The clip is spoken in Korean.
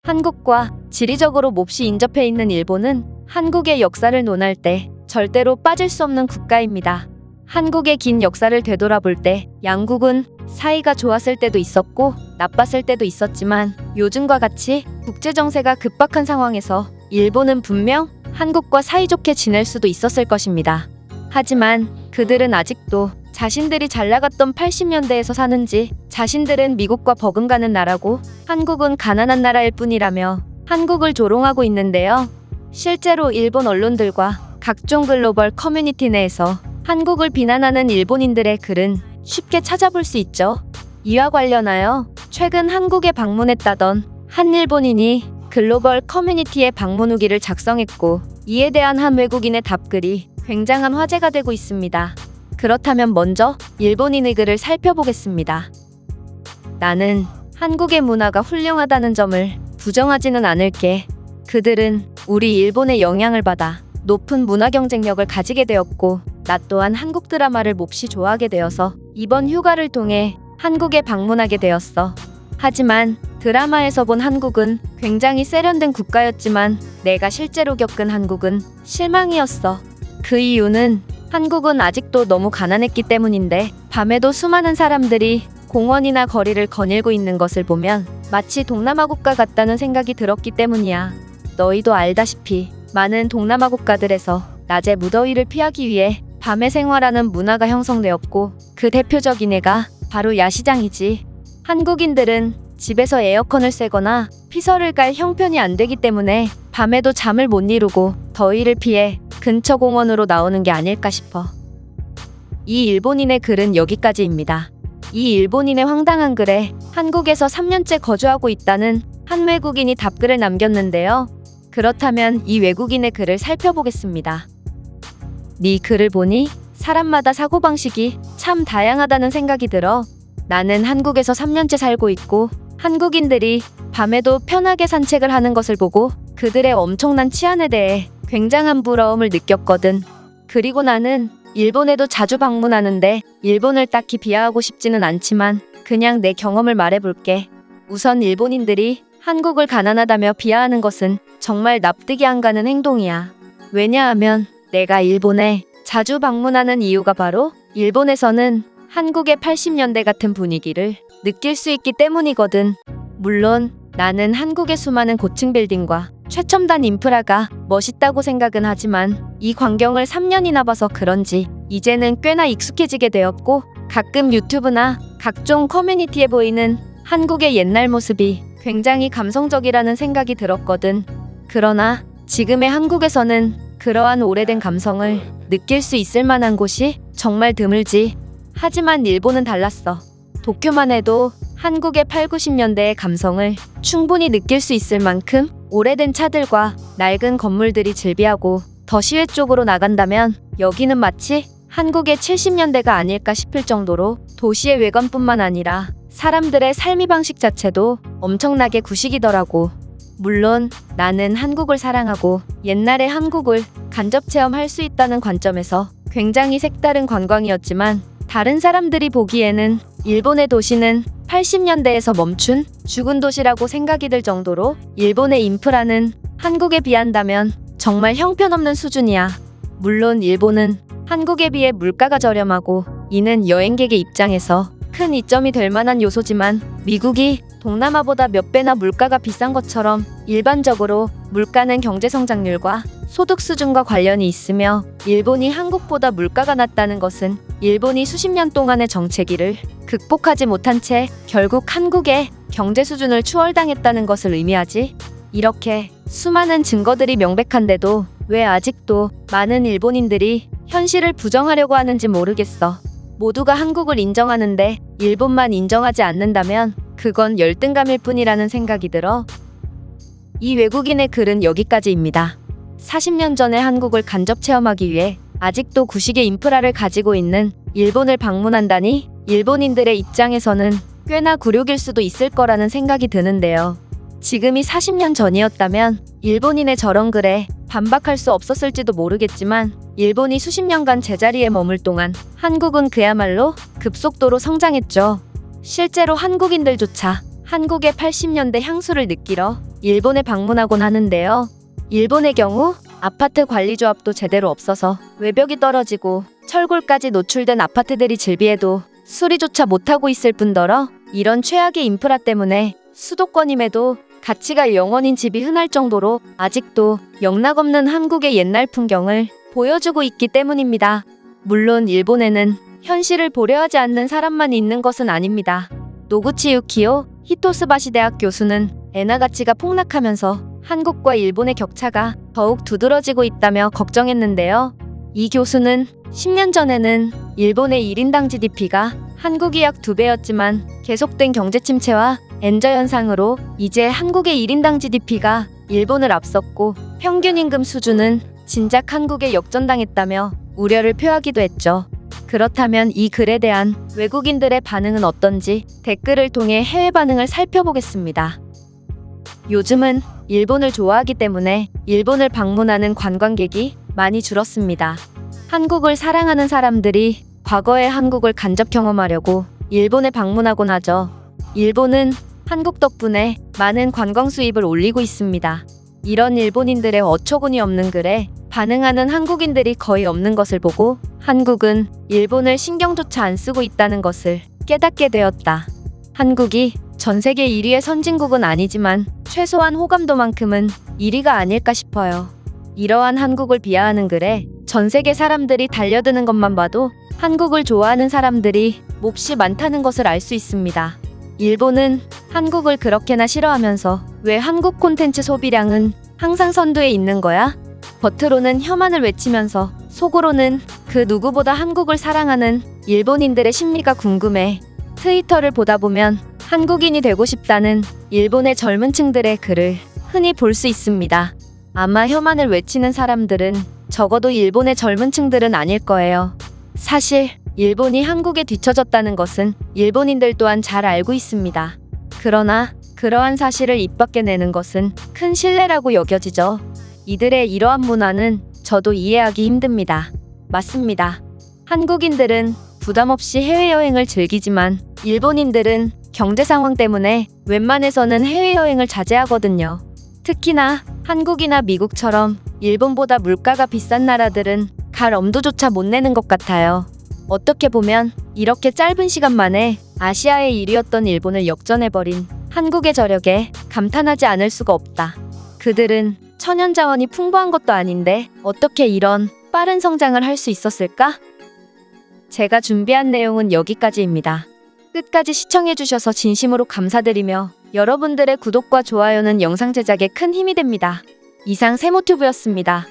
한국과 지리적으로 몹시 인접해 있는 일본은 한국의 역사를 논할 때 절대로 빠질 수 없는 국가입니다. 한국의 긴 역사를 되돌아볼 때 양국은 사이가 좋았을 때도 있었고 나빴을 때도 있었지만 요즘과 같이 국제정세가 급박한 상황에서 일본은 분명 한국과 사이좋게 지낼 수도 있었을 것입니다. 하지만 그들은 아직도 자신들이 잘 나갔던 80년대에서 사는지 자신들은 미국과 버금가는 나라고 한국은 가난한 나라일 뿐이라며 한국을 조롱하고 있는데요. 실제로 일본 언론들과 각종 글로벌 커뮤니티 내에서 한국을 비난하는 일본인들의 글은 쉽게 찾아볼 수 있죠. 이와 관련하여 최근 한국에 방문했다던 한 일본인이 글로벌 커뮤니티에 방문 후기를 작성했고 이에 대한 한 외국인의 답글이 굉장한 화제가 되고 있습니다. 그렇다면 먼저 일본인의 글을 살펴보겠습니다. 나는 한국의 문화가 훌륭하다는 점을 부정하지는 않을게. 그들은 우리 일본의 영향을 받아 높은 문화 경쟁력을 가지게 되었고 나 또한 한국 드라마를 몹시 좋아하게 되어서 이번 휴가를 통해 한국에 방문하게 되었어. 하지만 드라마에서 본 한국은 굉장히 세련된 국가였지만 내가 실제로 겪은 한국은 실망이었어. 그 이유는 한국은 아직도 너무 가난했기 때문인데 밤에도 수많은 사람들이 공원이나 거리를 거닐고 있는 것을 보면 마치 동남아 국가 같다는 생각이 들었기 때문이야. 너희도 알다시피 많은 동남아 국가들에서 낮에 무더위를 피하기 위해 밤에 생활하는 문화가 형성되었고 그 대표적인 예가 바로 야시장이지. 한국인들은 집에서 에어컨을 쐬거나 피서를 깔 형편이 안 되기 때문에 밤에도 잠을 못 이루고 더위를 피해 근처 공원으로 나오는 게 아닐까 싶어. 이 일본인의 글은 여기까지입니다. 이 일본인의 황당한 글에 한국에서 3년째 거주하고 있다는 한 외국인이 답글을 남겼는데요. 그렇다면 이 외국인의 글을 살펴보겠습니다. 네 글을 보니 사람마다 사고방식이 참 다양하다는 생각이 들어. 나는 한국에서 3년째 살고 있고 한국인들이 밤에도 편하게 산책을 하는 것을 보고 그들의 엄청난 치안에 대해 굉장한 부러움을 느꼈거든. 그리고 나는 일본에도 자주 방문하는데 일본을 딱히 비하하고 싶지는 않지만 그냥 내 경험을 말해볼게. 우선 일본인들이 한국을 가난하다며 비하하는 것은 정말 납득이 안 가는 행동이야. 왜냐하면 내가 일본에 자주 방문하는 이유가 바로 일본에서는 한국의 80년대 같은 분위기를 느낄 수 있기 때문이거든. 물론 나는 한국의 수많은 고층 빌딩과 최첨단 인프라가 멋있다고 생각은 하지만 이 광경을 3년이나 봐서 그런지 이제는 꽤나 익숙해지게 되었고 가끔 유튜브나 각종 커뮤니티에 보이는 한국의 옛날 모습이 굉장히 감성적이라는 생각이 들었거든. 그러나 지금의 한국에서는 그러한 오래된 감성을 느낄 수 있을 만한 곳이 정말 드물지. 하지만 일본은 달랐어. 도쿄만 해도 한국의 8, 90년대의 감성을 충분히 느낄 수 있을 만큼 오래된 차들과 낡은 건물들이 즐비하고 더 시외 쪽으로 나간다면 여기는 마치 한국의 70년대가 아닐까 싶을 정도로 도시의 외관뿐만 아니라 사람들의 삶의 방식 자체도 엄청나게 구식이더라고. 물론 나는 한국을 사랑하고 옛날의 한국을 간접 체험할 수 있다는 관점에서 굉장히 색다른 관광이었지만 다른 사람들이 보기에는 일본의 도시는 80년대에서 멈춘 죽은 도시라고 생각이 들 정도로 일본의 인프라는 한국에 비한다면 정말 형편없는 수준이야. 물론 일본은 한국에 비해 물가가 저렴하고 이는 여행객의 입장에서 큰 이점이 될 만한 요소지만 미국이 동남아보다 몇 배나 물가가 비싼 것처럼 일반적으로 물가는 경제 성장률과 소득 수준과 관련이 있으며 일본이 한국보다 물가가 낮다는 것은 일본이 수십 년 동안의 정체기를 극복하지 못한 채 결국 한국의 경제 수준을 추월당했다는 것을 의미하지. 이렇게 수많은 증거들이 명백한데도 왜 아직도 많은 일본인들이 현실을 부정하려고 하는지 모르겠어. 모두가 한국을 인정하는데 일본만 인정하지 않는다면 그건 열등감일 뿐이라는 생각이 들어. 이 외국인의 글은 여기까지입니다. 40년 전에 한국을 간접 체험하기 위해 아직도 구식의 인프라를 가지고 있는 일본을 방문한다니 일본인들의 입장에서는 꽤나 굴욕일 수도 있을 거라는 생각이 드는데요. 지금이 40년 전이었다면 일본인의 저런 글에 반박할 수 없었을지도 모르겠지만 일본이 수십 년간 제자리에 머물 동안 한국은 그야말로 급속도로 성장했죠. 실제로 한국인들조차 한국의 80년대 향수를 느끼러 일본에 방문하곤 하는데요. 일본의 경우 아파트 관리조합도 제대로 없어서 외벽이 떨어지고 철골까지 노출된 아파트들이 즐비해도 수리조차 못하고 있을 뿐더러 이런 최악의 인프라 때문에 수도권임에도 가치가 0원인 집이 흔할 정도로 아직도 영락없는 한국의 옛날 풍경을 보여주고 있기 때문입니다. 물론 일본에는 현실을 고려하지 않는 사람만 있는 것은 아닙니다. 노구치 유키오 히토스바시 대학 교수는 엔화 가치가 폭락하면서 한국과 일본의 격차가 더욱 두드러지고 있다며 걱정했는데요. 이 교수는 10년 전에는 일본의 1인당 GDP가 한국이 약 2배였지만 계속된 경제 침체와 엔저 현상으로 이제 한국의 1인당 GDP가 일본을 앞섰고 평균 임금 수준은 진작 한국에 역전당했다며 우려를 표하기도 했죠. 그렇다면 이 글에 대한 외국인들의 반응은 어떤지 댓글을 통해 해외 반응을 살펴보겠습니다. 요즘은 일본을 좋아하기 때문에 일본을 방문하는 관광객이 많이 줄었습니다. 한국을 사랑하는 사람들이 과거의 한국을 간접 경험하려고 일본에 방문하곤 하죠. 일본은 한국 덕분에 많은 관광 수입을 올리고 있습니다. 이런 일본인들의 어처구니 없는 글에 반응하는 한국인들이 거의 없는 것을 보고 한국은 일본을 신경조차 안 쓰고 있다는 것을 깨닫게 되었다. 한국이 전 세계 1위의 선진국은 아니지만 최소한 호감도만큼은 1위가 아닐까 싶어요. 이러한 한국을 비하하는 글에 전 세계 사람들이 달려드는 것만 봐도 한국을 좋아하는 사람들이 몹시 많다는 것을 알 수 있습니다. 일본은 한국을 그렇게나 싫어하면서 왜 한국 콘텐츠 소비량은 항상 선두에 있는 거야? 겉으로는 혐한을 외치면서 속으로는 그 누구보다 한국을 사랑하는 일본인들의 심리가 궁금해. 트위터를 보다 보면 한국인이 되고 싶다는 일본의 젊은 층들의 글을 흔히 볼 수 있습니다. 아마 혐한을 외치는 사람들은 적어도 일본의 젊은 층들은 아닐 거예요. 사실 일본이 한국에 뒤처졌다는 것은 일본인들 또한 잘 알고 있습니다. 그러나 그러한 사실을 입 밖에 내는 것은 큰 신뢰라고 여겨지죠. 이들의 이러한 문화는 저도 이해하기 힘듭니다. 맞습니다. 한국인들은 부담 없이 해외여행을 즐기지만 일본인들은 경제 상황 때문에 웬만해서는 해외여행을 자제하거든요. 특히나 한국이나 미국처럼 일본보다 물가가 비싼 나라들은 갈 엄두조차 못 내는 것 같아요. 어떻게 보면 이렇게 짧은 시간 만에 아시아의 1위였던 일본을 역전해버린 한국의 저력에 감탄하지 않을 수가 없다. 그들은 천연자원이 풍부한 것도 아닌데 어떻게 이런 빠른 성장을 할 수 있었을까? 제가 준비한 내용은 여기까지입니다. 끝까지 시청해주셔서 진심으로 감사드리며 여러분들의 구독과 좋아요는 영상 제작에 큰 힘이 됩니다. 이상 세모튜브였습니다.